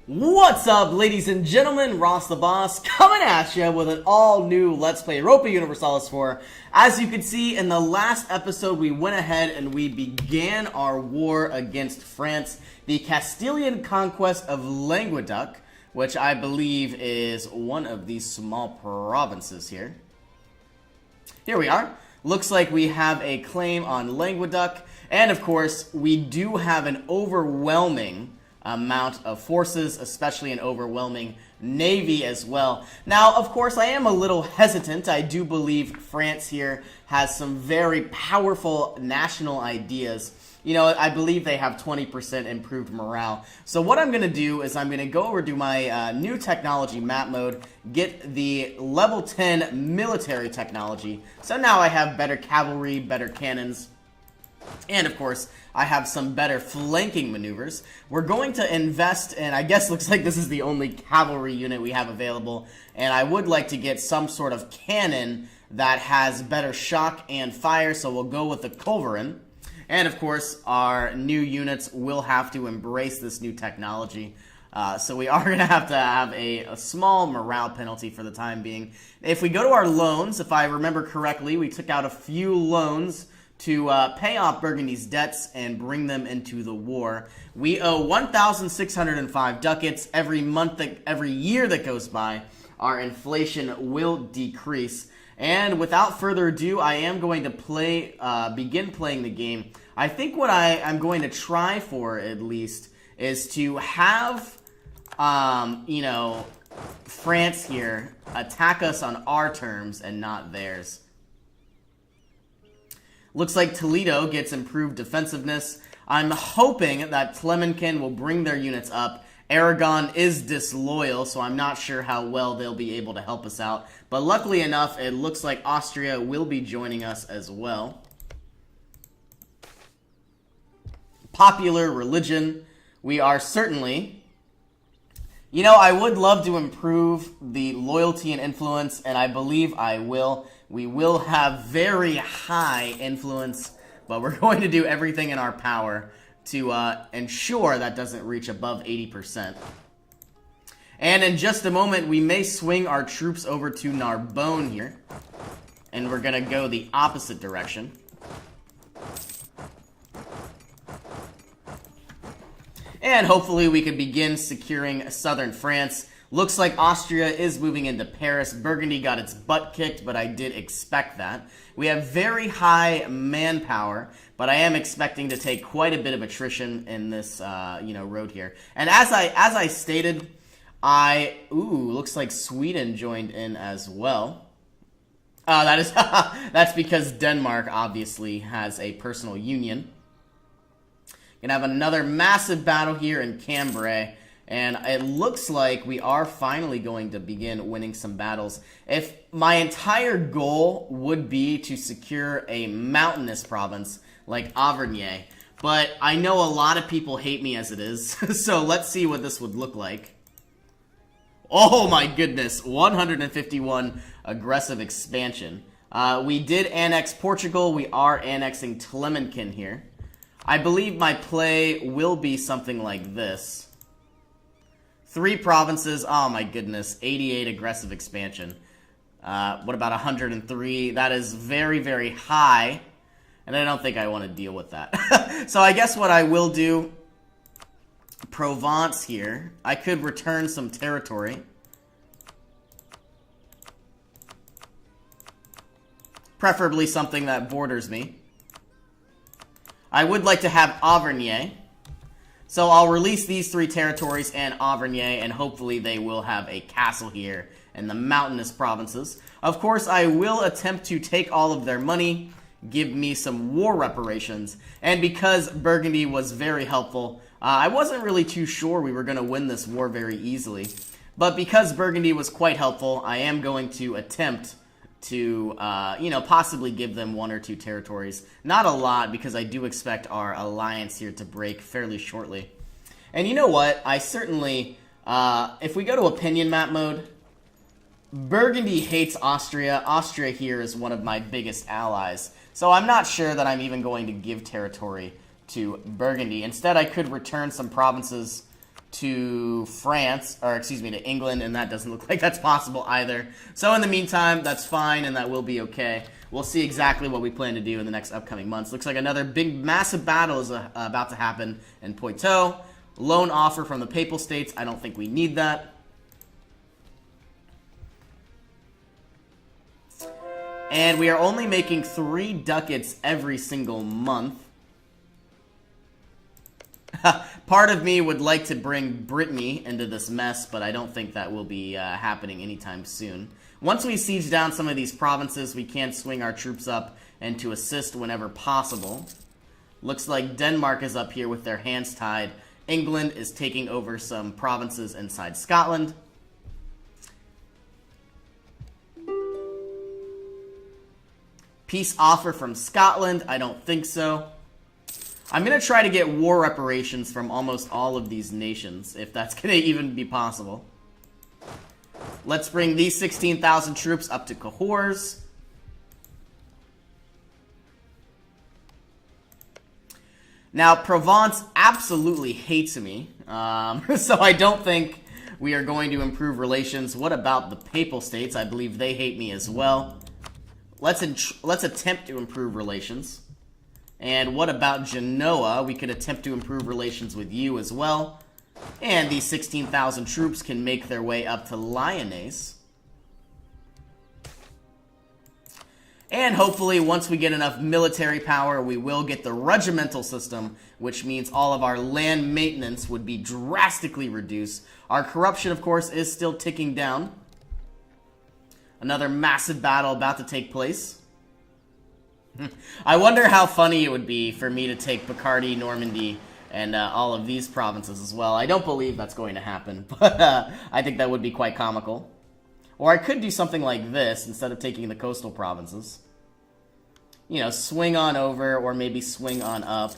What's up, ladies and gentlemen? Ross the Boss coming at you with an all-new Let's Play Europa Universalis 4. As you can see, in the last episode, we went ahead and we began our war against France, the Castilian conquest of Languedoc, which I believe is one of these small provinces here. Here we are. Looks like we have a claim on Languedoc, and of course, we do have an overwhelming amount of forces, especially an overwhelming navy as well. Now, of course, I am a little hesitant. I do believe France here has some very powerful national ideas. You know, I believe they have 20% improved morale. So what I'm going to do is I'm going to go over to my new technology map mode, get the level 10 military technology. So now I have better cavalry, better cannons, and of course, I have some better flanking maneuvers. We're going to invest in, I guess looks like this is the only cavalry unit we have available, and I would like to get some sort of cannon that has better shock and fire, so we'll go with the Culverin. And of course, our new units will have to embrace this new technology. So we are going to have a small morale penalty for the time being. If we go to our loans, if I remember correctly, we took out a few loans to pay off Burgundy's debts and bring them into the war. We owe 1,605 ducats. Every year that goes by, our inflation will decrease. And without further ado, I am going to begin playing the game. I think what I'm going to try for, at least, is to have, France here attack us on our terms and not theirs. Looks like Toledo gets improved defensiveness. I'm hoping that Tlemenken will bring their units up. Aragon is disloyal, so I'm not sure how well they'll be able to help us out. But luckily enough, it looks like Austria will be joining us as well. Popular religion. We are certainly... You know, I would love to improve the loyalty and influence, and I believe I will. We will have very high influence, but we're going to do everything in our power to ensure that doesn't reach above 80%. And in just a moment, we may swing our troops over to Narbonne here, and we're going to go the opposite direction. And hopefully we can begin securing southern France. Looks like Austria is moving into Paris. Burgundy got its butt kicked, but I did expect that. We have very high manpower, but I am expecting to take quite a bit of attrition in this, road here. And as I stated, looks like Sweden joined in as well. That's because Denmark obviously has a personal union. Gonna have another massive battle here in Cambrai, and it looks like we are finally going to begin winning some battles. If my entire goal would be to secure a mountainous province like Auvergne, but I know a lot of people hate me as it is, so let's see what this would look like. Oh my goodness, 151 aggressive expansion. We did annex Portugal. We are annexing Tlemenken here. I believe my play will be something like this. 3 provinces, oh my goodness, 88 aggressive expansion. What about 103? That is very, very high, and I don't think I want to deal with that. So I guess what I will do, Provence here, I could return some territory. Preferably something that borders me. I would like to have Auvergne. So I'll release these 3 territories and Auvergne, and hopefully they will have a castle here in the mountainous provinces. Of course, I will attempt to take all of their money, give me some war reparations, and because Burgundy was very helpful, I wasn't really too sure we were going to win this war very easily. But because Burgundy was quite helpful, I am going to attempt to, possibly give them 1 or 2 territories. Not a lot, because I do expect our alliance here to break fairly shortly. And you know what? I certainly, if we go to opinion map mode, Burgundy hates Austria. Austria here is one of my biggest allies. So I'm not sure that I'm even going to give territory to Burgundy. Instead, I could return some provinces to France, or excuse me, to England, and that doesn't look like that's possible either. So in the meantime, that's fine, and that will be okay. We'll see exactly what we plan to do in the next upcoming months. Looks like another big, massive battle is about to happen in Poitou. Loan offer from the Papal States. I don't think we need that. And we are only making 3 ducats every single month. Part of me would like to bring Brittany into this mess, but I don't think that will be happening anytime soon. Once we siege down some of these provinces, we can swing our troops up and to assist whenever possible. Looks like Denmark is up here with their hands tied. England is taking over some provinces inside Scotland. Peace offer from Scotland? I don't think so. I'm going to try to get war reparations from almost all of these nations, if that's going to even be possible. Let's bring these 16,000 troops up to Cahors. Now, Provence absolutely hates me, so I don't think we are going to improve relations. What about the Papal States? I believe they hate me as well. Let's attempt to improve relations. And what about Genoa? We could attempt to improve relations with you as well. And these 16,000 troops can make their way up to Lyonnaise. And hopefully, once we get enough military power, we will get the regimental system, which means all of our land maintenance would be drastically reduced. Our corruption, of course, is still ticking down. Another massive battle about to take place. I wonder how funny it would be for me to take Picardy, Normandy, and all of these provinces as well. I don't believe that's going to happen, but I think that would be quite comical. Or I could do something like this instead of taking the coastal provinces. You know, swing on over or maybe swing on up.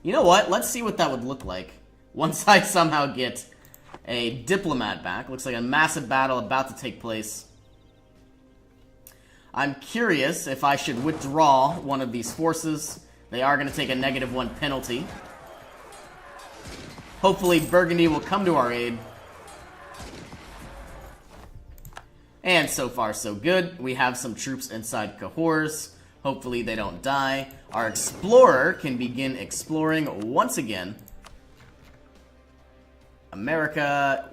You know what? Let's see what that would look like once I somehow get a diplomat back. Looks like a massive battle about to take place. I'm curious if I should withdraw one of these forces. They are going to take a -1 penalty. Hopefully Burgundy will come to our aid. And so far so good. We have some troops inside Cahors. Hopefully they don't die. Our explorer can begin exploring once again. America,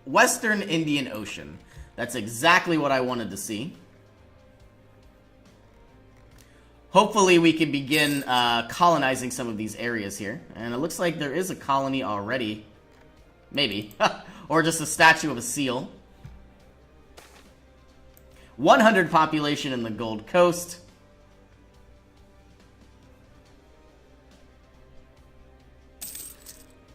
Western Indian Ocean. That's exactly what I wanted to see. Hopefully we can begin colonizing some of these areas here. And it looks like there is a colony already. Maybe. Or just a statue of a seal. 100 population in the Gold Coast.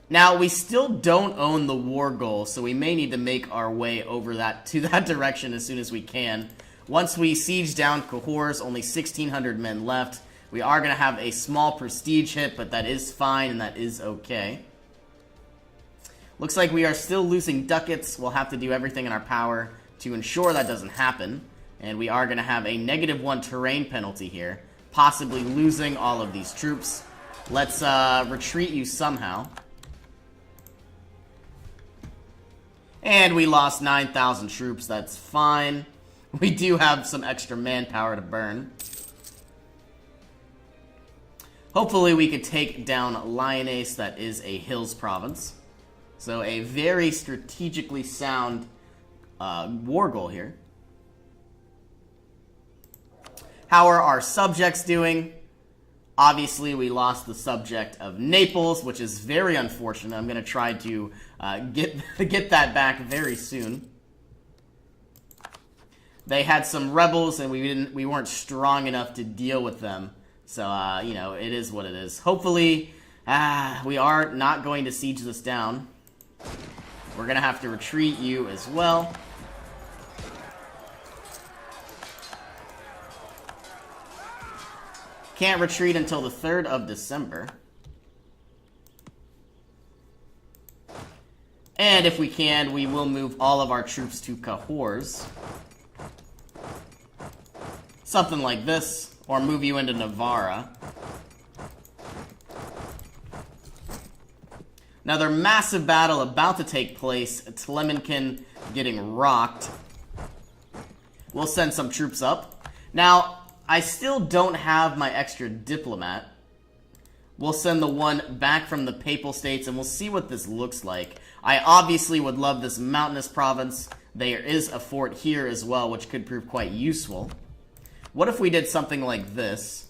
Now, we still don't own the war goal, so we may need to make our way over to that direction as soon as we can. Once we siege down Cahors, only 1,600 men left. We are going to have a small prestige hit, but that is fine and that is okay. Looks like we are still losing ducats. We'll have to do everything in our power to ensure that doesn't happen. And we are going to have a -1 terrain penalty here, possibly losing all of these troops. Let's retreat you somehow. And we lost 9,000 troops. That's fine. We do have some extra manpower to burn. Hopefully we could take down Lyonnaise. That is a hills province. So a very strategically sound war goal here. How are our subjects doing? Obviously, we lost the subject of Naples, which is very unfortunate. I'm going to try to get that back very soon. They had some rebels, and we weren't strong enough to deal with them. So, you know, it is what it is. Hopefully, we are not going to siege this down. We're going to have to retreat you as well. Can't retreat until the 3rd of December. And if we can, we will move all of our troops to Cahors. Something like this. Or move you into Navarra. Another massive battle about to take place. Tlemenkin getting rocked. We'll send some troops up. Now, I still don't have my extra diplomat. We'll send the one back from the Papal States, and we'll see what this looks like. I obviously would love this mountainous province. There is a fort here as well, which could prove quite useful. What if we did something like this?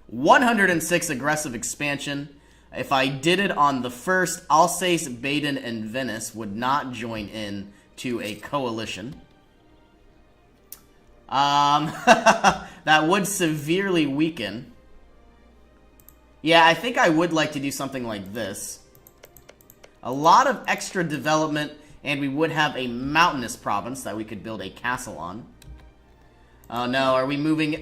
106 aggressive expansion. If I did it on the first, Alsace, Baden, and Venice would not join in to a coalition. That would severely weaken. Yeah, I think I would like to do something like this. A lot of extra development, and we would have a mountainous province that we could build a castle on. Oh no, are we moving?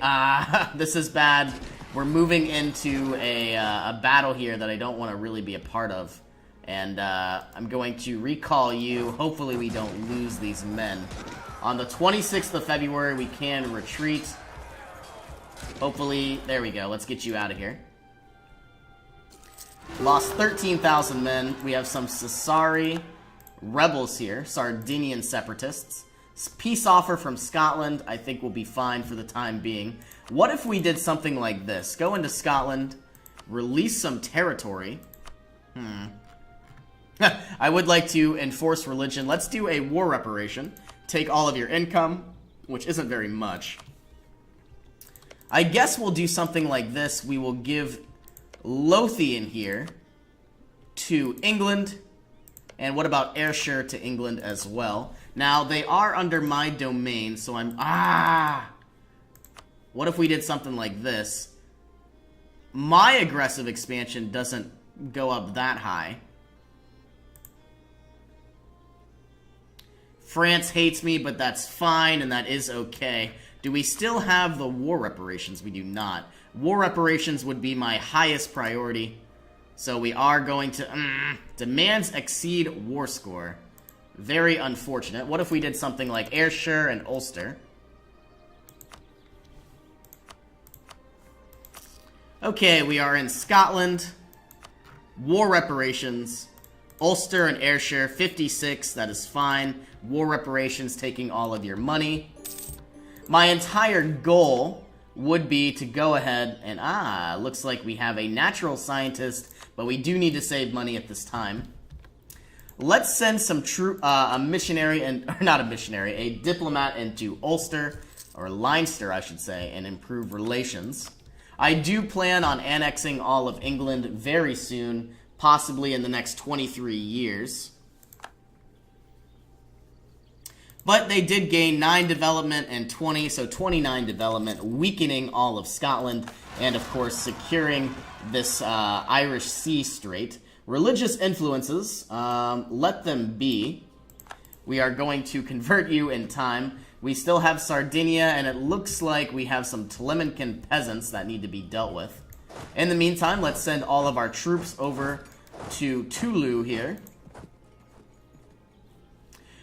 This is bad. We're moving into a battle here that I don't want to really be a part of. And I'm going to recall you. Hopefully we don't lose these men. On the 26th of February, we can retreat. Hopefully, there we go. Let's get you out of here. Lost 13,000 men. We have some Sassari rebels here. Sardinian separatists. Peace offer from Scotland, I think will be fine for the time being. What if we did something like this? Go into Scotland, release some territory. I would like to enforce religion. Let's do a war reparation. Take all of your income, which isn't very much. I guess we'll do something like this. We will give Lothian here to England. And what about Ayrshire to England as well? Now, they are under my domain, so I'm... What if we did something like this? My aggressive expansion doesn't go up that high. France hates me, but that's fine, and that is okay. Do we still have the war reparations? We do not. War reparations would be my highest priority. So we are going to... demands exceed war score. Very unfortunate. What if we did something like Ayrshire and Ulster? Okay, we are in Scotland. War reparations. Ulster and Ayrshire, 56. That is fine. War reparations taking all of your money. My entire goal would be to go ahead and... looks like we have a natural scientist, but we do need to save money at this time. Let's send some a missionary, or not a missionary, a diplomat into Ulster, or Leinster, I should say, and improve relations. I do plan on annexing all of England very soon, possibly in the next 23 years. But they did gain 9 development and 20, so 29 development, weakening all of Scotland, and of course securing this Irish Sea Strait. Religious influences, let them be. We are going to convert you in time. We still have Sardinia, and it looks like we have some Tlemenkin peasants that need to be dealt with. In the meantime, let's send all of our troops over to Tulu here.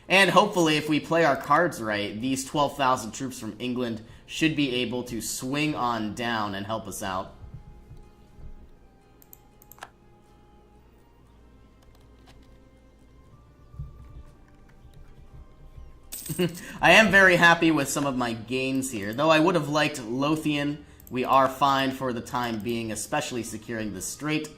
And hopefully, if we play our cards right, these 12,000 troops from England should be able to swing on down and help us out. I am very happy with some of my gains here, though I would have liked Lothian. We are fine for the time being, especially securing the strait.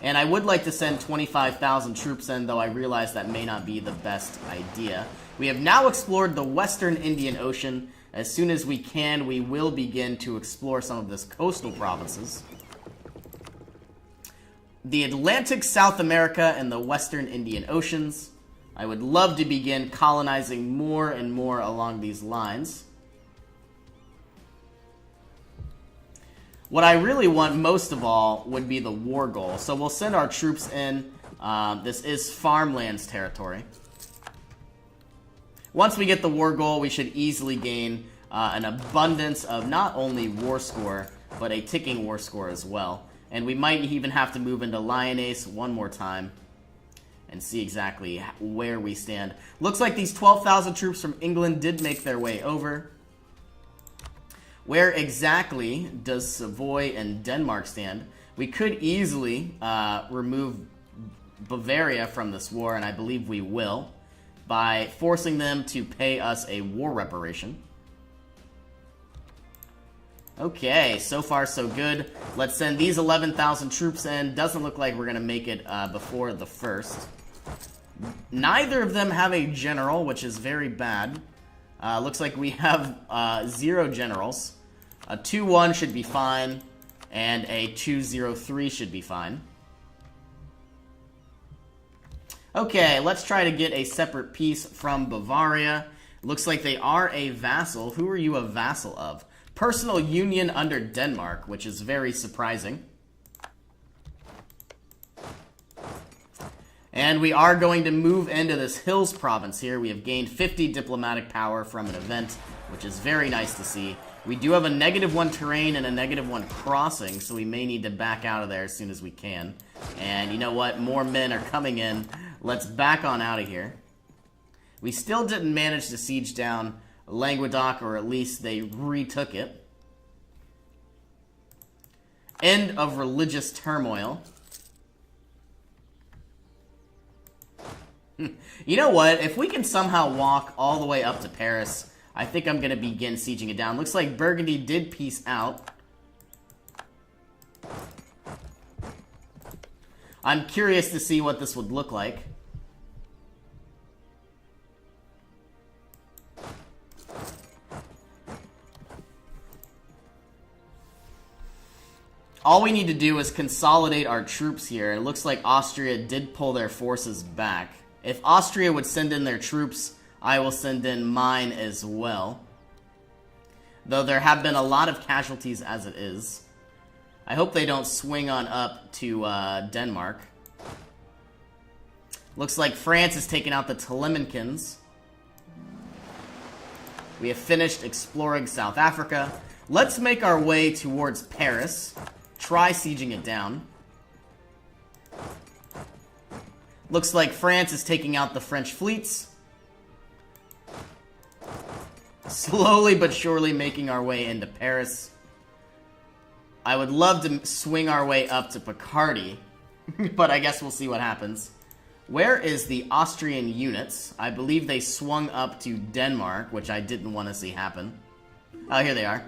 And I would like to send 25,000 troops in, though I realize that may not be the best idea. We have now explored the Western Indian Ocean. As soon as we can, we will begin to explore some of this coastal provinces. The Atlantic, South America, and the Western Indian Oceans. I would love to begin colonizing more and more along these lines. What I really want most of all would be the war goal. So we'll send our troops in. This is farmlands territory. Once we get the war goal, we should easily gain an abundance of not only war score, but a ticking war score as well. And we might even have to move into Lyonnaise one more time and see exactly where we stand. Looks like these 12,000 troops from England did make their way over. Where exactly does Savoy and Denmark stand? We could easily remove Bavaria from this war, and I believe we will, by forcing them to pay us a war reparation. Okay, so far so good. Let's send these 11,000 troops in. Doesn't look like we're going to make it before the 1st. Neither of them have a general, which is very bad. Looks like we have 0 generals. A 2-1 should be fine, and a 2-0-3 should be fine. Okay, let's try to get a separate peace from Bavaria. Looks like they are a vassal. Who are you a vassal of? Personal union under Denmark, which is very surprising. And we are going to move into this Hills province here. We have gained 50 diplomatic power from an event, which is very nice to see. We do have a -1 terrain and a -1 crossing, so we may need to back out of there as soon as we can. And you know what? More men are coming in. Let's back on out of here. We still didn't manage to siege down Languedoc, or at least they retook it. End of religious turmoil. You know what? If we can somehow walk all the way up to Paris, I think I'm going to begin sieging it down. Looks like Burgundy did peace out. I'm curious to see what this would look like. All we need to do is consolidate our troops here. It looks like Austria did pull their forces back. If Austria would send in their troops, I will send in mine as well. Though there have been a lot of casualties as it is. I hope they don't swing on up to Denmark. Looks like France has taken out the Telemachans. We have finished exploring South Africa. Let's make our way towards Paris. Try sieging it down. Looks like France is taking out the French fleets. Slowly but surely making our way into Paris. I would love to swing our way up to Picardy, but I guess we'll see what happens. Where is the Austrian units? I believe they swung up to Denmark, which I didn't want to see happen. Oh, here they are.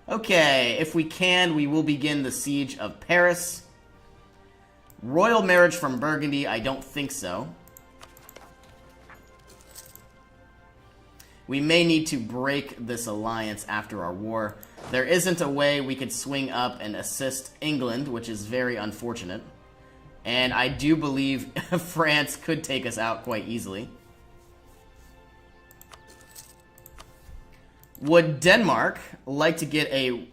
Okay, if we can, we will begin the siege of Paris. Royal marriage from Burgundy, I don't think so. We may need to break this alliance after our war. There isn't a way we could swing up and assist England, which is very unfortunate. And I do believe France could take us out quite easily. Would Denmark like to get a...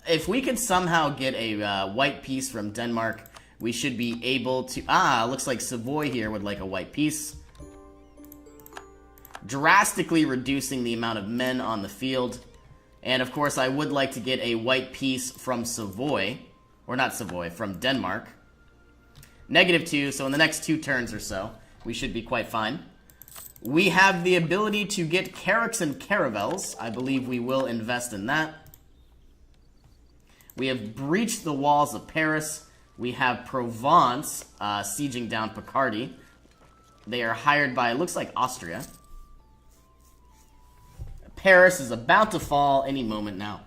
if we could somehow get a white peace from Denmark, we should be able to... looks like Savoy here would like a white peace. Drastically reducing the amount of men on the field. And of course, I would like to get a white peace from Savoy. Or not Savoy, from Denmark. -2, so in the next 2 turns or so, we should be quite fine. We have the ability to get carracks and caravels. I believe we will invest in that. We have breached the walls of Paris. We have Provence sieging down Picardy. They are hired by, it looks like, Austria. Paris is about to fall any moment now.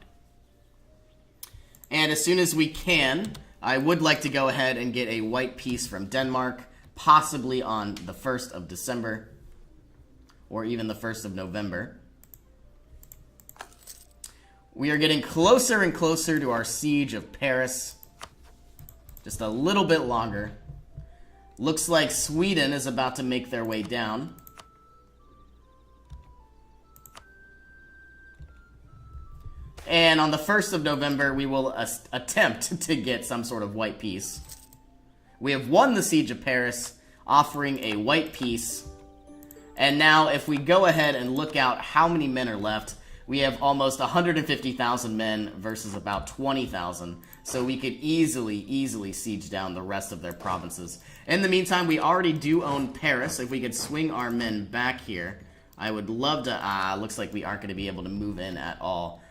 And as soon as we can, I would like to go ahead and get a white peace from Denmark, possibly on the 1st of December, or even the 1st of November. We are getting closer and closer to our siege of Paris. Just a little bit longer. Looks like Sweden is about to make their way down. And on the 1st of November, we will attempt to get some sort of white peace. We have won the siege of Paris, offering a white peace. And now, if we go ahead and look out how many men are left, we have almost 150,000 men versus about 20,000. So we could easily siege down the rest of their provinces. In the meantime, we already do own Paris. If we could swing our men back here, I would love to... looks like we aren't going to be able to move in at all.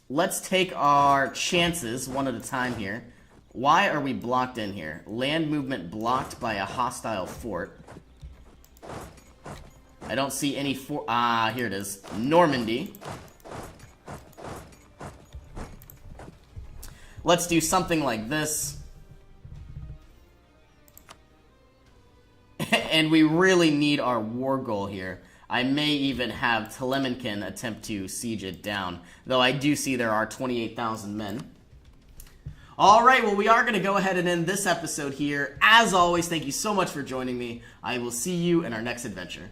let's take our chances one at a time here. Why are we blocked in here? Land movement blocked by a hostile fort. I don't see any here it is. Normandy. Let's do something like this. And we really need our war goal here. I may even have Telemankin attempt to siege it down. Though I do see there are 28,000 men. Alright, well we are going to go ahead and end this episode here. As always, thank you so much for joining me. I will see you in our next adventure.